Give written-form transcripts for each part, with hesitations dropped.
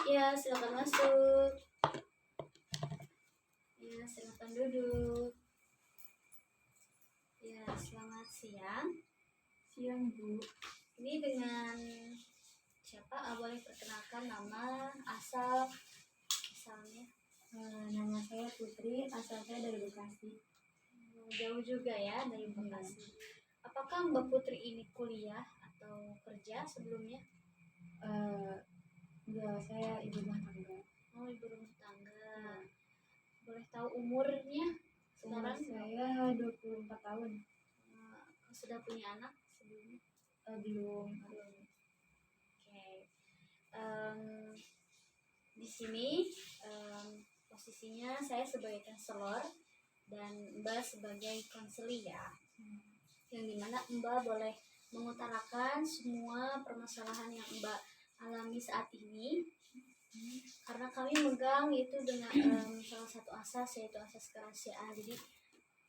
Ya, silakan masuk. Ya, silakan duduk. Ya, selamat siang. Siang, Bu. Ini dengan siapa? Boleh perkenalkan nama, asal, misalnya. Nama saya Putri, asal saya dari Bekasi. Jauh juga ya dari Bekasi. Apakah Mbak Putri ini kuliah atau kerja sebelumnya? Enggak, saya ibu rumah tangga. Oh, ibu rumah tangga. Boleh tahu umurnya Umur sekarang? saya 24 tahun. Sudah punya anak sebelumnya? Belum. Oke. Di sini posisinya saya sebagai konselor dan Mbak sebagai konseli ya. Yang dimana Mbak boleh mengutarakan semua permasalahan yang Mbak alami saat ini. Karena kami megang itu dengan salah satu asas, yaitu asas kerahasiaan. Jadi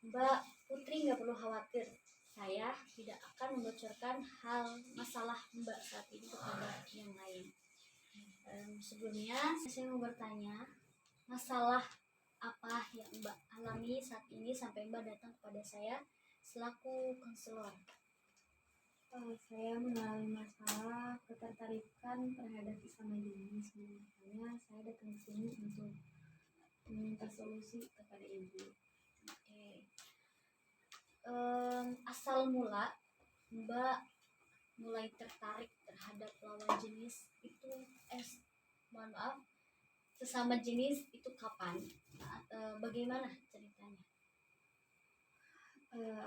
Mbak Putri nggak perlu khawatir, saya tidak akan membocorkan hal masalah Mbak saat ini kepada yang lain. Sebelumnya saya mau bertanya, masalah apa yang Mbak alami saat ini sampai Mbak datang kepada saya selaku konselor? Saya mengalami masalah ketertarikan terhadap sesama jenis. Makanya saya datang ke sini untuk meminta solusi kepada Ibu. Oke. Asal mula Mbak mulai tertarik terhadap lawan jenis itu mohon maaf, sesama jenis itu kapan? Bagaimana ceritanya?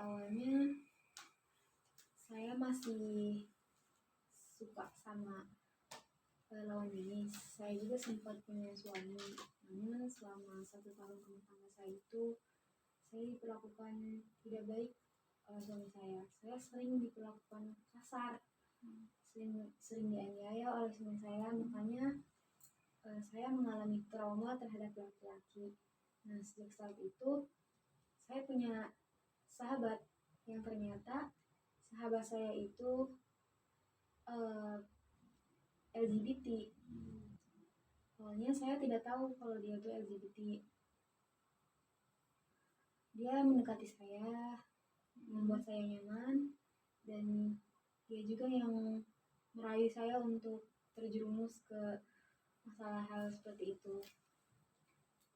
Awalnya saya masih suka sama lawan jenis. Saya juga sempat punya suami, namun selama 1 tahun rumah tangga saya itu saya diperlakukan tidak baik oleh suami saya. Saya sering diperlakukan kasar, sering dianiaya oleh suami saya. Makanya saya mengalami trauma terhadap laki-laki. Nah, sejak saat itu saya punya sahabat yang ternyata sahabat saya itu LGBT. Awalnya saya tidak tahu kalau dia itu LGBT. Dia mendekati saya, membuat saya nyaman, dan dia juga yang merayu saya untuk terjerumus ke masalah hal seperti itu.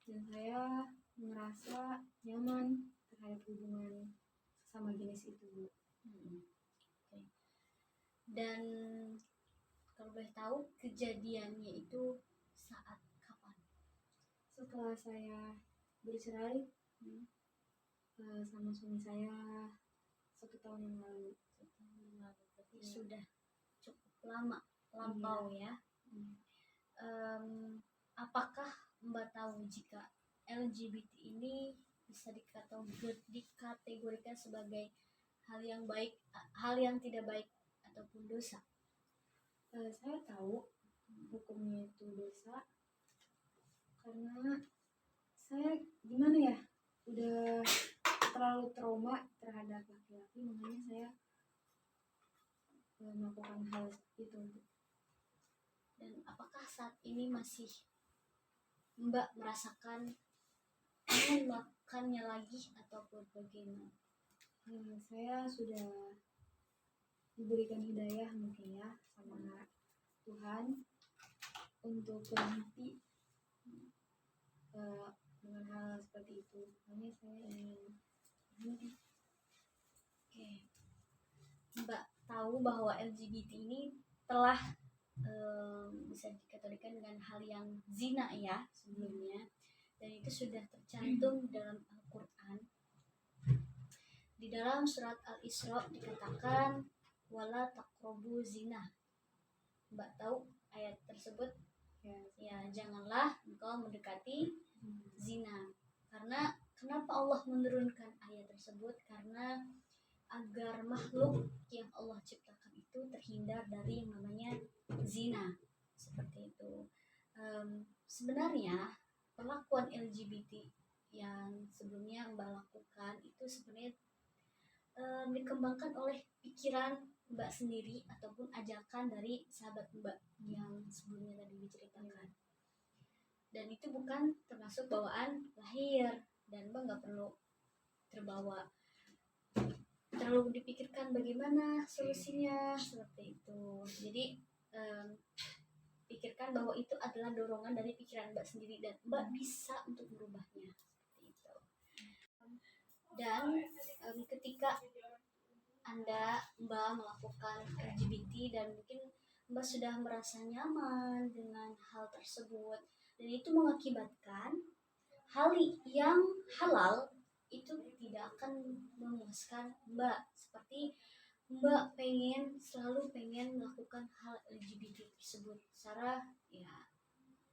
Dan saya merasa nyaman terhadap hubungan sesama jenis itu, Bu. Okay. Dan kalau boleh tahu kejadiannya itu saat kapan? Setelah saya bercerai sama suami saya 1 tahun yang lalu. Berarti sudah cukup lama, lampau ya. Apakah Mbak tahu jika LGBT ini bisa dikategorikan sebagai hal yang baik, hal yang tidak baik ataupun dosa? Saya tahu hukumnya itu dosa karena saya gimana ya, udah terlalu trauma terhadap laki-laki, makanya saya melakukan hal itu. Dan apakah saat ini masih Mbak merasakan ingin melakukannya lagi ataupun bagaimana? Saya sudah diberikan hidayah mungkin ya sama Tuhan untuk berhenti dengan hal seperti itu. Makanya saya ingin berhenti. Oke. Mbak tahu bahwa LGBT ini telah bisa dikategorikan dengan hal yang zina ya sebelumnya, dan itu sudah tercantum dalam Al-Quran. Di dalam surat Al-Isra dikatakan wala taqrabu zina. Mbak tahu ayat tersebut? Ya, janganlah engkau mendekati zina. Karena kenapa Allah menurunkan ayat tersebut? Karena agar makhluk yang Allah ciptakan itu terhindar dari yang namanya zina. Seperti itu. Sebenarnya perlakuan LGBT yang sebelumnya Mbak lakukan itu sebenarnya dikembangkan oleh pikiran Mbak sendiri ataupun ajakan dari sahabat Mbak yang sebelumnya tadi diceritakan. Dan itu bukan termasuk bawaan lahir, dan Mbak nggak perlu terlalu dipikirkan bagaimana solusinya seperti itu. Jadi pikirkan bahwa itu adalah dorongan dari pikiran Mbak sendiri dan Mbak bisa untuk merubahnya seperti itu. Dan ketika Mbak melakukan LGBT dan mungkin Mbak sudah merasa nyaman dengan hal tersebut, dan itu mengakibatkan hal yang halal itu tidak akan memuaskan Mbak. Seperti Mbak selalu pengen melakukan hal LGBT tersebut secara ya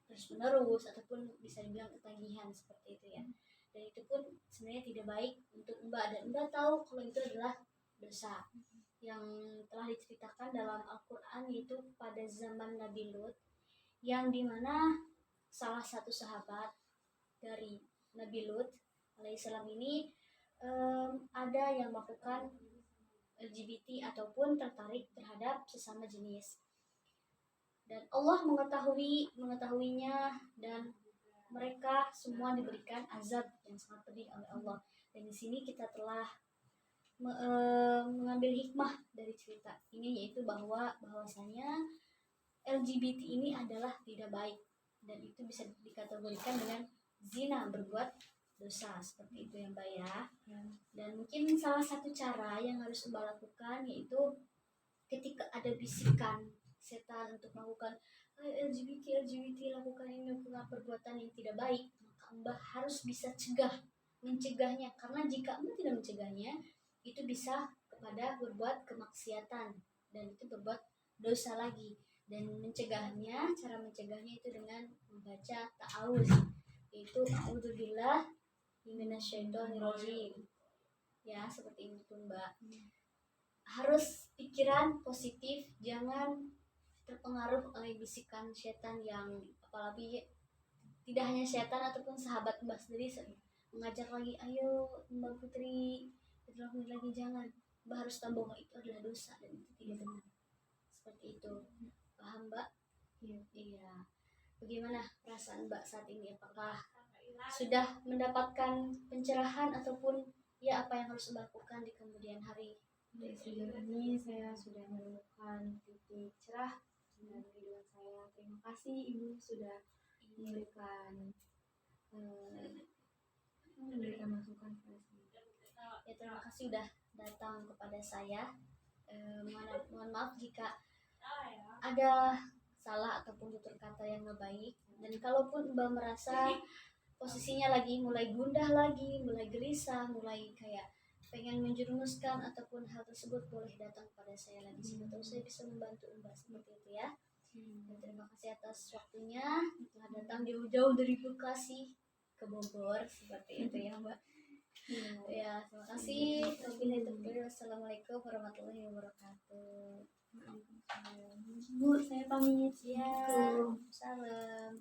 terus menerus ataupun bisa dibilang ketagihan seperti itu ya. Dan itu pun sebenarnya tidak baik untuk Mbak, dan Mbak tahu kalau itu adalah dosa yang telah diceritakan dalam Al-Quran, yaitu pada zaman Nabi Lut, yang dimana salah satu sahabat dari Nabi Lut alaihissalam ini ada yang melakukan LGBT ataupun tertarik terhadap sesama jenis, dan Allah mengetahuinya, dan mereka semua diberikan azab yang sangat pedih oleh Allah. Dan di sini kita telah mengambil hikmah dari cerita ini, yaitu bahwasanya LGBT ini adalah tidak baik, dan itu bisa dikategorikan dengan zina, berbuat dosa seperti itu ya Mbak ya. Dan mungkin salah satu cara yang harus Mbak lakukan yaitu ketika ada bisikan setan untuk melakukan LGBT lakukan ini, lakukan perbuatan yang tidak baik, maka Mbak harus bisa mencegahnya, karena jika Mbak tidak mencegahnya, itu bisa kepada berbuat kemaksiatan dan itu berbuat dosa lagi. Dan cara mencegahnya itu dengan membaca ta'awuz, yaitu a'udzubillah minasyaitonirrajim ya, seperti itu Mbak. Harus pikiran positif, jangan terpengaruh oleh bisikan setan, yang apalagi tidak hanya setan ataupun sahabat Mbak sendiri mengajak lagi, ayo Mbak Putri lagi, jangan. Mbak harus tahu bahwa itu adalah dosa dan itu tidak benar seperti itu. Paham Mbak? Iya. Bagaimana perasaan Mbak saat ini? Apakah sudah mendapatkan pencerahan ataupun ya apa yang harus Mbak lakukan di kemudian hari? Sejauh ini saya sudah menemukan titik cerah dalam kehidupan saya. Terima kasih Ibu sudah memberikan masukan kepada saya. Ya, terima kasih sudah datang kepada saya. Mohon maaf jika ada salah ataupun tutur kata yang nggak baik. Dan kalaupun Mbak merasa posisinya lagi mulai gundah lagi, mulai gelisah, mulai kayak pengen menjerumuskan ataupun hal tersebut, boleh datang kepada saya lagi. Siapa tahu saya bisa membantu Mbak seperti itu ya. Dan terima kasih atas waktunya telah datang jauh-jauh dari Bekasi ke Bogor seperti itu ya Mbak. Ya, terima kasih. Wassalamualaikum warahmatullahi wabarakatuh. Bu, saya pamit Ya, salam.